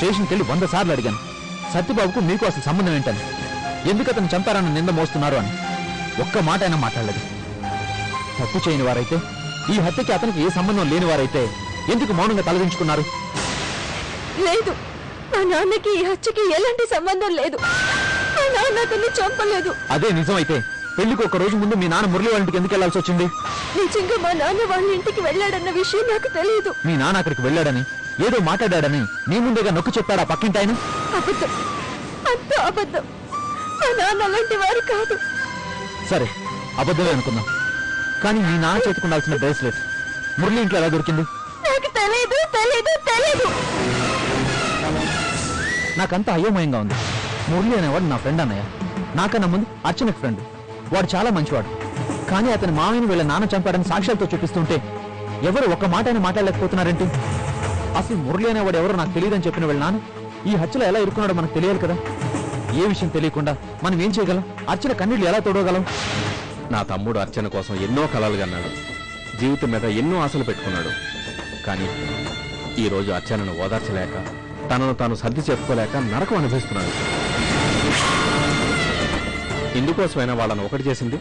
స్టేషన్కి వెళ్ళి 100 సార్లు అడిగాను సత్యబాబుకు మీకు అసలు సంబంధం ఏంటని, ఎందుకు అతను చంపారని నింద మోస్తున్నారు అని. ఒక్క మాట అయినా మాట్లాడలేదు. తప్పు చేయని వారైతే, ఈ హత్యకి అతనికి ఏ సంబంధం లేని వారైతే ఎందుకు మౌనంగా తలదించుకున్నారు? లేదు, మా నాన్నకి ఈ హత్యకి ఎలాంటి సంబంధం లేదు. మా నాన్న అతన్ని చంపలేదు. అదే నిజమైతే పెళ్లికి 1 రోజు ముందు మీ నాన్న మురళి వాళ్ళ ఇంటికి ఎందుకు వెళ్లాల్సి వచ్చింది? నిజంగా మా నాన్న వాళ్ళ ఇంటికి వెళ్ళాడన్న విషయం నాకు తెలియదు. మీ నాన్న అక్కడికి వెళ్ళాడని, ఏదో మాట్లాడాడని నీ ముందేగా నొక్కి చెప్పాడా పక్కింటి ఆయన? అబద్ధం, అంత అబద్ధం. మా నాన్న అలాంటి వారు కాదు. సరే, అబద్ధమే అనుకుందాం. కానీ మీ నాన్న చేతికి ఉండాల్సిన బ్రేస్లెట్ మురళి ఇంట్లో ఎలా దొరికింది? నాకు తెలియదు, తెలియదు, తెలియదు. నాకంతా అయోమయంగా ఉంది. మురళి అనేవాడు నా ఫ్రెండ్ అన్నయ్య. నాకన్నా ముందు అర్చనకి ఫ్రెండ్. వాడు చాలా మంచివాడు. కానీ అతని మామయ్యని వీళ్ళ నాన్న చంపాడని సాక్ష్యాలతో చూపిస్తుంటే ఎవరు ఒక్క మాట అయినా మాట్లాడలేకపోతున్నారేంటి? అసలు మురళి అనేవాడు ఎవరో నాకు తెలియదని చెప్పిన వీళ్ళ నాన్న ఈ హత్యలో ఎలా ఇరుక్కున్నాడో మనకు తెలియాలి కదా. ఏ విషయం తెలియకుండా మనం ఏం చేయగలం? అర్చన కన్నీళ్లు ఎలా తోడగలం? నా తమ్ముడు అర్చన కోసం ఎన్నో కలలు కన్నాడు, జీవితం మీద ఎన్నో ఆశలు పెట్టుకున్నాడు. కానీ ఈరోజు అర్చనను ఓదార్చలేక, తనను తాను సర్ది చెప్పుకోలేక నరకం అనుభవిస్తున్నాడు. ఇందుకోసమైనా వాళ్ళను ఒకటి చేసింది?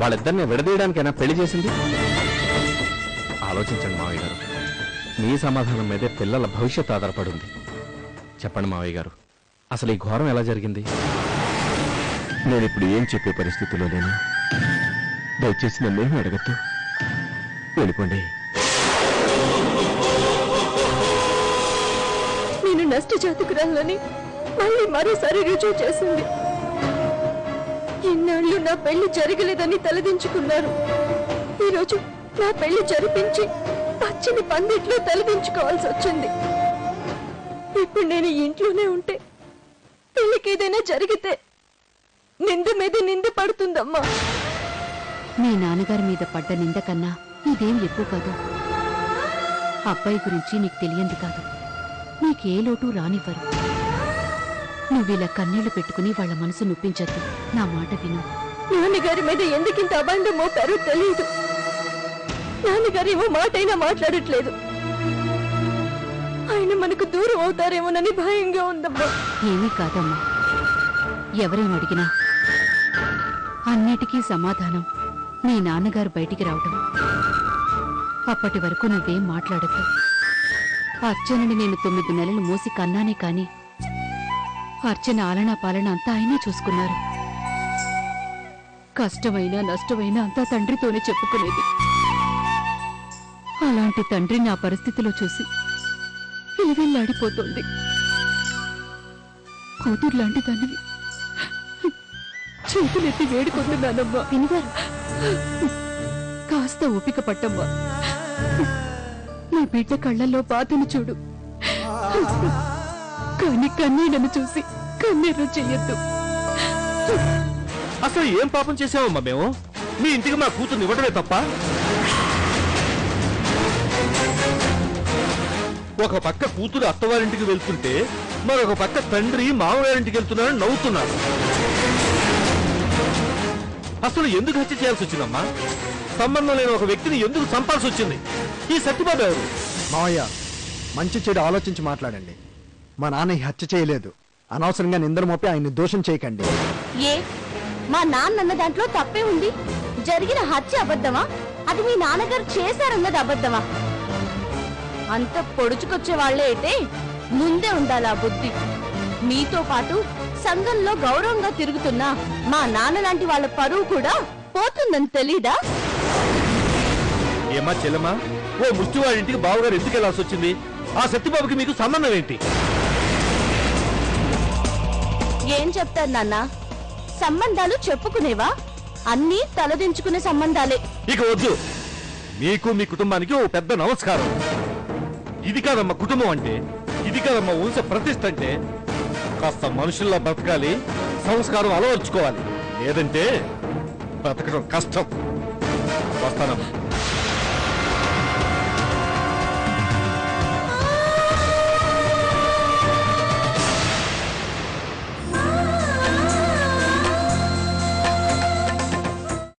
వాళ్ళిద్దరిని విడదీయడానికైనా పెళ్లి చేసింది? ఆలోచించండి మావయ్య గారు. మీ సమాధానం మీదే పిల్లల భవిష్యత్తు ఆధారపడి ఉంది. చెప్పండి మావయ్య గారు, అసలు ఈ ఘోరం ఎలా జరిగింది? నేను ఇప్పుడు ఏం చెప్పే పరిస్థితిలో లేను. దయచేసి నన్నేమీ అడగద్దు, వెళ్ళిపోండి. నేను నష్ట జాతకురాలని మళ్ళీ మరోసారి రుజువు చేసింది. ఇన్నాళ్ళు నా పెళ్లి జరగలేదని తలదించుకున్నారు. ఈరోజు నా పెళ్లి జరిపించి పచ్చని పందిట్లో తలదించుకోవాల్సి వచ్చింది. ఇప్పుడు నేను ఇంట్లోనే ఉంటే పెళ్లికి ఏదైనా జరిగితే నింద మీద నింద పడుతుందమ్మా. మీ నాన్నగారి మీద పడ్డ నింద కన్నా ఇదేం ఎక్కువ కాదు. అబ్బాయి గురించి నీకు తెలియంది కాదు. నీకే లోటు రానివ్వరు. నువ్విలా కన్నీళ్లు పెట్టుకుని వాళ్ళ మనసు నొప్పించద్దు. నా మాట విను. నాన్నగారి మీద ఎందుకింత అబంధం మోపారో తెలియదు. నాన్నగారేమో మాటైనా మాట్లాడట్లేదు. ఆయన మనకు దూరం అవుతారేమోనని భయంగా ఉందమ్మా. ఏమీ కాదమ్మా. ఎవరేం అడిగినా అన్నిటికీ సమాధానం మీ నాన్నగారు బయటికి రావటం. అప్పటి వరకు నువ్వేం మాట్లాడద్దు. అర్చనని నేను 9 నెలలు మోసి కన్నానే కాని అర్చన ఆలనా పాలన అంతా ఆయనే చూసుకున్నారు. కష్టమైనా నష్టమైనా అంతా తండ్రితోనే చెప్పుకునేది. అలాంటి తండ్రి నా పరిస్థితిలో చూసి విలువెల్లాడిపోతోంది. కూతురు లాంటి దానివి చేతులెత్తి వేడుకొంటున్నానమ్మా. వినిగారు, కాస్త ఓపిక పట్టమ్మా. నా బిడ్డ కళ్ళల్లో బాధను చూడు, కానీ కన్నీళ్లను చూసి కన్నీరు చెయ్యొద్దు. అసలు ఏం పాపం చేసావమ్మా మేము? మీ ఇంటికి మా కూతుర్ని ఇవ్వడమే తప్ప? ఒక పక్క కూతురు అత్తవారింటికి వెళ్తుంటే మరొక పక్క తండ్రి మామగారింటికి వెళ్తున్నారని నవ్వుతున్నారు. అసలు ఎందుకు హత్య చేయాల్సి వచ్చిందమ్మా? సంబంధం లేని ఒక వ్యక్తిని ఎందుకు చంపాల్సి వచ్చింది? ఈ సత్యబాబు ఎవరు? మావయ్య, మంచి చెడు ఆలోచించి మాట్లాడండి. మా నాన్న ఈ హత్య చేయలేదు. అనవసరంగా నిందలు మోపి ఆయన్ని దోషం చేయకండి. ఏ మా నాన్న దాంట్లో తప్పే ఉంది? జరిగిన హత్య అబద్ధమా? అది మీ నాన్నగారు చేశారన్నది అబద్ధమా? అంత పొడుచుకొచ్చే వాళ్లే అయితే ముందే ఉండాలా బుద్ధి. మీతో పాటు సంఘంలో గౌరవంగా తిరుగుతున్నా మా నాన్న లాంటి వాళ్ళ పరువు కూడా పోతుందని తెలీదా? ఏమా చెల్లెమ్మా, ఓ ముష్టివాడింటికి బావగారు ఎందుకు వెళ్లాల్సి వచ్చింది? ఆ సత్యబాబుకి మీకు సంబంధం ఏంటి? ఏం చెప్తారు నాన్న? సంబంధాలు చెప్పుకునేవా? అన్నీ తలదించుకునే సంబంధాలే. ఇక వద్దు. మీకు మీ కుటుంబానికి ఓ పెద్ద నమస్కారం. ఇది కాదమ్మా కుటుంబం అంటే, ఇది కాదమ్మా వంశ ప్రతిష్ఠ అంటే. కాస్త మనుషుల్లా బ్రతకాలి, సంస్కారం అలవర్చుకోవాలి. లేదంటే బ్రతకడం కష్టం. వస్తానమ్మా.